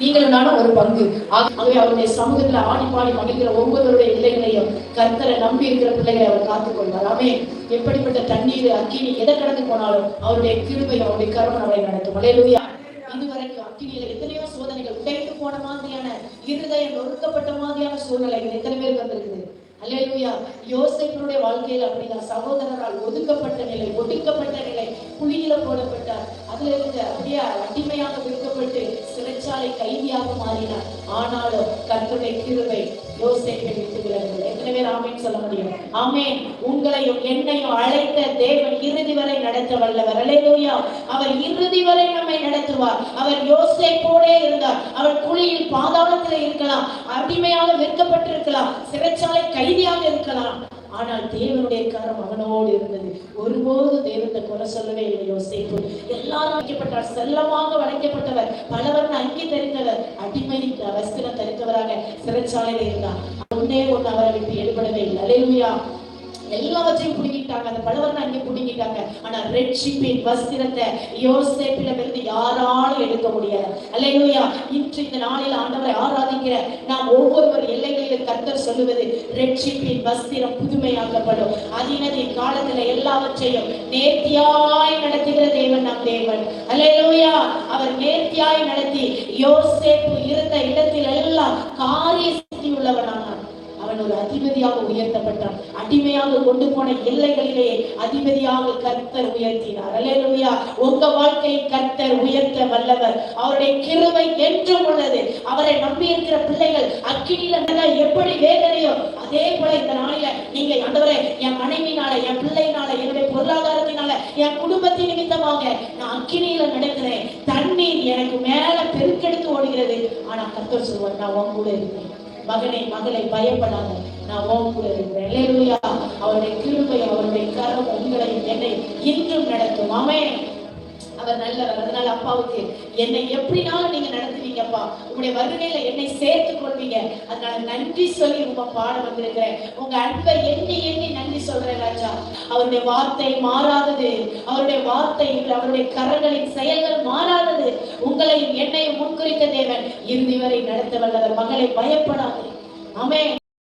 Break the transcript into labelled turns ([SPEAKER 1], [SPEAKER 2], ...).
[SPEAKER 1] நீங்களும் நானும் ஒரு பங்கு. ஆகவே அவருடைய சமூகத்துல ஆடி பாடி மகிழ்கிற ஒவ்வொருவருடைய இல்லைகளையும் கர்த்தரை நம்பி இருக்கிற பிள்ளைகளை அவர் காத்துக்கொள்வார். ஆமென். எப்படிப்பட்ட தண்ணீர் அக்கினி எதை கடந்து போனாலும் அவருடைய கிருபை அவருடைய கரம் அவரை நடத்தும். அல்லேலூயா. இதுவரைக்கும் அக்கினியில எத்தனையோ சோதனைகள், உடைத்து போன மாதிரியான இருதயம் நொறுக்கப்பட்ட மாதிரியான சூழ்நிலைகள் எத்தனை பேருக்கு வந்திருக்குது. அல்லேலூயா. யோசேப்பினுடைய வாழ்க்கையில் அப்படிதான். சகோதரரால் ஒதுக்கப்பட்ட நிலை, ஒடுக்கப்பட்ட நிலை, குழியில போடப்பட்டார். அதுல இருந்து அப்படியே அடிமையாக விற்கப்பட்டு சிறைச்சாலை கைதியாக மாறினார். ஆனாலும் கர்த்தருடைய கிருபை யோசேப்பை விட்டு விலகவில்லை. எத்தனை பேர் ஆமென் சொல்ல முடியும்? ஆமென். உங்களையும் என்னையும் அழைத்த தேவன் இறுதி வரை நடத்த வல்லவர். அல்லேலூயா. அவர் இறுதி வரை நம்மை நடத்துவார். அவர் யோசேப்போடே இருந்தார். அவர் குழியில் பாதாளத்தில் இருக்கலாம், அடிமையாக விற்கப்பட்டிருக்கலாம், சிறைச்சாலை கைதியாக இருக்கலாம். ஆனால் தேவனுடைய கரம் அவனோடு இருந்தது. ஒருபோது தேவனை குறை சொல்லவே இல்லை யோசேப்பு. எல்லாரும் வைக்கப்பட்டார். செல்லமாக வளைக்கப்பட்டவர், பலவர்ண அங்கி தரித்தவர், அடிமை வஸ்திரம் தரித்தவராக சிறைச்சாலையில இருந்தார். ஒன்னே ஒன்று அவரை விட்டு எடுபடவே இல்லை. அல்லேலூயா. எல்லாவற்றையும் புடுங்கிட்டாங்க, அந்த பலவர்ண அங்கே புடுங்கிட்டாங்க. ஆனா ரட்சிப்பின் வஸ்திரத்தை யோசேப்பிடமிருந்து யாராலும் எடுக்க முடியாது. அல்லேலூயா. இன்று இந்த நாளில் ஆண்டவரை ஆராதிக்கிற நாம் ஒவ்வொருவர் எல்லைகளில் கர்த்தர் சொல்லுவது, ரட்சிப்பின் வஸ்திரம் புதுமையாக்கப்படும். அதினதின் காலத்துல எல்லாவற்றையும் நேர்த்தியாய் நடத்துகிற தேவன் நம் தேவன். அல்லேலூயா. அவர் நேர்த்தியாய் நடத்தி யோசேப்பு இருந்த இடத்தில் எல்லாம் காரிய சித்தி உள்ளவனானார். அவன் ஒரு அதிபதியாக உயர்த்தப்பட்டான். அடிமையாக கொண்டு போன எல்லைகளிலே அதிபதியாக கர்த்தர் உயர்த்தினார். அல்லேலூயா. உங்க வாழ்க்கை கர்த்தர் உயர்த்த வல்லவர். அவருடைய கிருபை என்றும் உள்ளது. அவரை நம்பி இருக்கிற பிள்ளைகள் அக்கினியில எப்படி வேதனையோ அதே போல இந்த நாளில நீங்க ஆண்டவரே, என் மனைவினால, என் பிள்ளைனால, என்னுடைய பொருளாதாரத்தினால, என் குடும்பத்தின் நிமித்தமாக நான் அக்கினியில நடக்கிறேன். தண்ணீர் எனக்கு மேல பெருக்கெடுத்து ஓடுகிறது. ஆனா கர்த்தர் சொல்வார், நான் உன் கூட இருக்கேன். மகனே மகளை பயப்படாத, நான் உன் கூட இருக்கிறேன். அல்லேலூயா. அவருடைய கிருபை அவருடைய கரம் உங்களையும் என்னை இன்றும் நடத்தும். ஆமென். அவர் நல்லவர். அதனால அப்பாவுக்கு என்னை எப்படினாலும் நீங்க நடத்துவீங்கப்பா, உங்களுடைய வருகையில என்னை சேர்த்துக் கொள்வீங்க. அதனால நன்றி சொல்லி உங்க பாட வந்திருக்கிறேன். உங்க அன்பை எண்ணி எண்ணி நன்றி சொல்றேன் ராஜா. அவருடைய வார்த்தை மாறாதது. அவருடைய வார்த்தை, அவருடைய கரங்களின் செயல்கள் மாறாதது. உங்களையும் என்னையும் முன்குறித்த தேவன் இறுதி வரை நடத்த வல்லவர். மகளை பயப்படாது. ஆமென்.